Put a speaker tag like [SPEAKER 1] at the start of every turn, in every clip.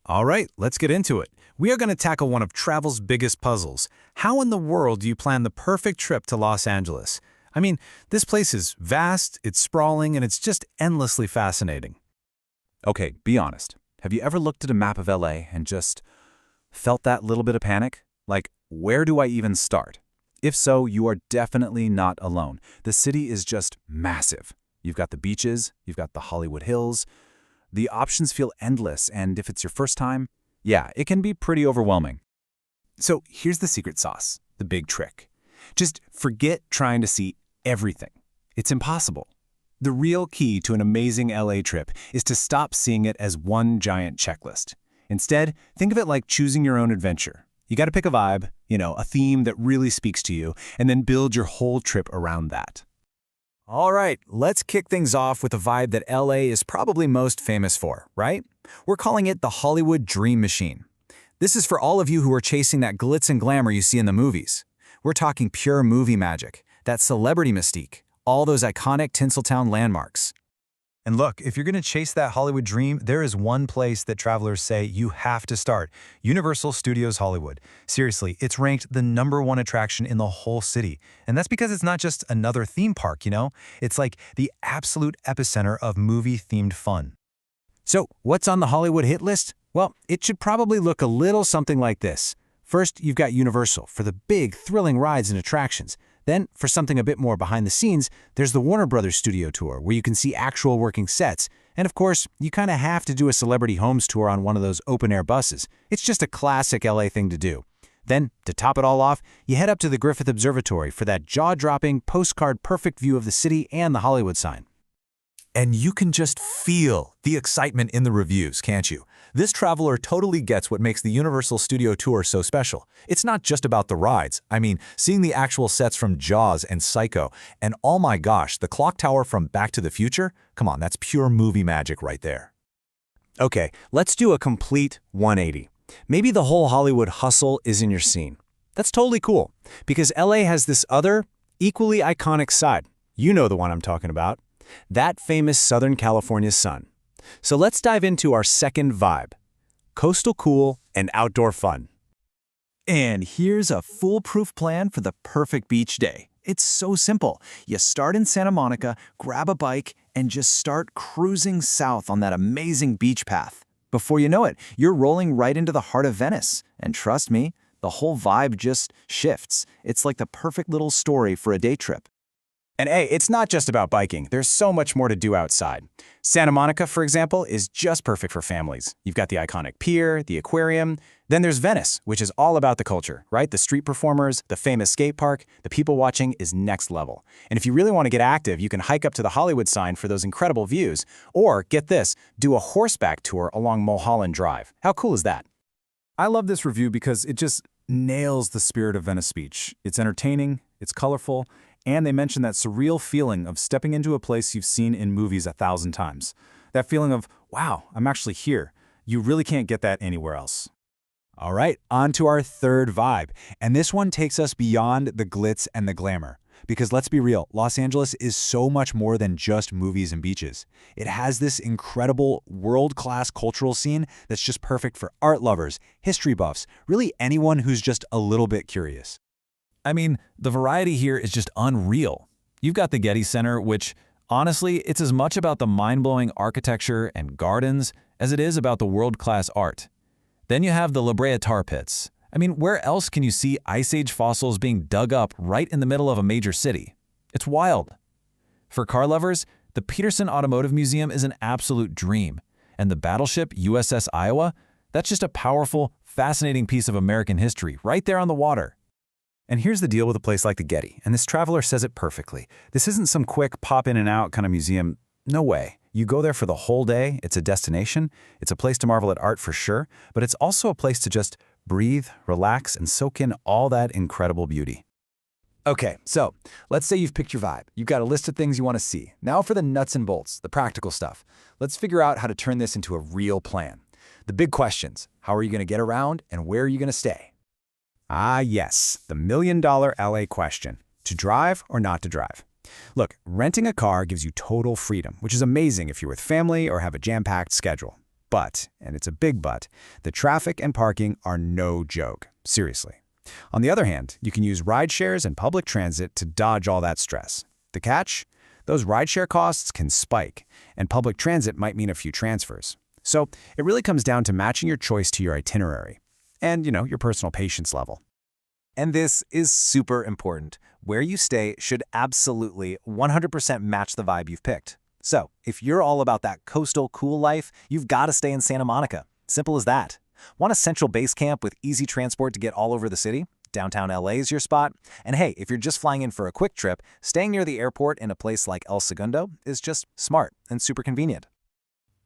[SPEAKER 1] All right, let's get into it. We are going to tackle one of travel's biggest puzzles. How in the world do you plan the perfect trip to Los Angeles? I mean, this place is vast, it's sprawling, and it's just endlessly fascinating.
[SPEAKER 2] Okay, be honest. Have you ever looked at a map of LA and just felt that little bit of panic? Like, where do I even start? If so, you are definitely not alone. The city is just massive. You've got the beaches, you've got the Hollywood Hills. The options feel endless, and if it's your first time, yeah, it can be pretty overwhelming.
[SPEAKER 1] So here's the secret sauce, the big trick. Just forget trying to see everything. It's impossible. The real key to an amazing LA trip is to stop seeing it as one giant checklist. Instead, think of it like choosing your own adventure. You got to pick a vibe, a theme that really speaks to you, and then build your whole trip around that. All right, let's kick things off with a vibe that LA is probably most famous for, right? We're calling it the Hollywood Dream Machine. This is for all of you who are chasing that glitz and glamour you see in the movies. We're talking pure movie magic, that celebrity mystique, all those iconic Tinseltown landmarks. And look, if you're going to chase that Hollywood dream, there is one place that travelers say you have to start: Universal Studios Hollywood. Seriously, it's ranked the #1 attraction in the whole city. And that's because it's not just another theme park, It's like the absolute epicenter of movie-themed fun. So, what's on the Hollywood hit list? Well, it should probably look a little something like this. First, you've got Universal for the big, thrilling rides and attractions. Then, for something a bit more behind the scenes, there's the Warner Brothers Studio Tour, where you can see actual working sets. And of course, you kind of have to do a celebrity homes tour on one of those open-air buses. It's just a classic LA thing to do. Then, to top it all off, you head up to the Griffith Observatory for that jaw-dropping, postcard-perfect view of the city and the Hollywood sign.
[SPEAKER 3] And you can just feel the excitement in the reviews, can't you? This traveler totally gets what makes the Universal Studio Tour so special. It's not just about the rides. I mean, seeing the actual sets from Jaws and Psycho, and oh my gosh, the clock tower from Back to the Future? Come on, that's pure movie magic right there.
[SPEAKER 1] Okay, let's do a complete 180. Maybe the whole Hollywood hustle is in your scene. That's totally cool, because LA has this other, equally iconic side. You know the one I'm talking about. That famous Southern California sun. So let's dive into our second vibe: coastal cool and outdoor fun.
[SPEAKER 4] And here's a foolproof plan for the perfect beach day. It's so simple. You start in Santa Monica, grab a bike, and just start cruising south on that amazing beach path. Before you know it, you're rolling right into the heart of Venice. And trust me, the whole vibe just shifts. It's like the perfect little story for a day trip.
[SPEAKER 1] And hey, it's not just about biking. There's so much more to do outside. Santa Monica, for example, is just perfect for families. You've got the iconic pier, the aquarium. Then there's Venice, which is all about the culture, right? The street performers, the famous skate park, the people watching is next level. And if you really want to get active, you can hike up to the Hollywood sign for those incredible views. Or, get this, do a horseback tour along Mulholland Drive. How cool is that?
[SPEAKER 2] I love this review because it just nails the spirit of Venice Beach. It's entertaining, it's colorful, and they mention that surreal feeling of stepping into a place you've seen in movies 1,000 times. That feeling of, wow, I'm actually here. You really can't get that anywhere else.
[SPEAKER 1] All right, on to our third vibe. And this one takes us beyond the glitz and the glamour. Because let's be real, Los Angeles is so much more than just movies and beaches. It has this incredible world-class cultural scene that's just perfect for art lovers, history buffs, really anyone who's just a little bit curious.
[SPEAKER 3] I mean, the variety here is just unreal. You've got the Getty Center, which, honestly, it's as much about the mind-blowing architecture and gardens as it is about the world-class art. Then you have the La Brea tar pits. I mean, where else can you see Ice Age fossils being dug up right in the middle of a major city? It's wild. For car lovers, the Peterson Automotive Museum is an absolute dream. And the battleship USS Iowa, that's just a powerful, fascinating piece of American history right there on the water.
[SPEAKER 1] And here's the deal with a place like the Getty, and this traveler says it perfectly. This isn't some quick pop in and out kind of museum. No way. You go there for the whole day. It's a destination. It's a place to marvel at art for sure, but it's also a place to just breathe, relax, and soak in all that incredible beauty. Okay, so let's say you've picked your vibe. You've got a list of things you want to see. Now for the nuts and bolts, the practical stuff. Let's figure out how to turn this into a real plan. The big questions: how are you going to get around, and where are you going to stay? Ah, yes, the million-dollar LA question: to drive or not to drive? Look, renting a car gives you total freedom, which is amazing if you're with family or have a jam-packed schedule. But, and it's a big but, the traffic and parking are no joke. Seriously. On the other hand, you can use rideshares and public transit to dodge all that stress. The catch? Those rideshare costs can spike, and public transit might mean a few transfers. So it really comes down to matching your choice to your itinerary and, your personal patience level.
[SPEAKER 2] And this is super important. Where you stay should absolutely 100% match the vibe you've picked. So, if you're all about that coastal cool life, you've got to stay in Santa Monica. Simple as that. Want a central base camp with easy transport to get all over the city? Downtown LA is your spot. And hey, if you're just flying in for a quick trip, staying near the airport in a place like El Segundo is just smart and super convenient.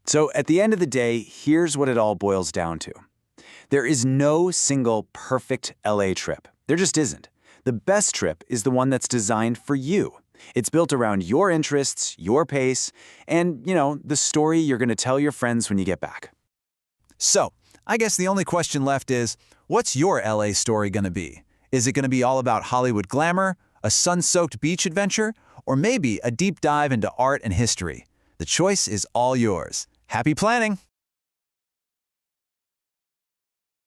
[SPEAKER 4] So at the end of the day, here's what it all boils down to. There is no single perfect LA trip. There just isn't. The best trip is the one that's designed for you. It's built around your interests, your pace, and, the story you're going to tell your friends when you get back.
[SPEAKER 3] So, I guess the only question left is, what's your LA story going to be? Is it going to be all about Hollywood glamour, a sun-soaked beach adventure, or maybe a deep dive into art and history? The choice is all yours. Happy planning!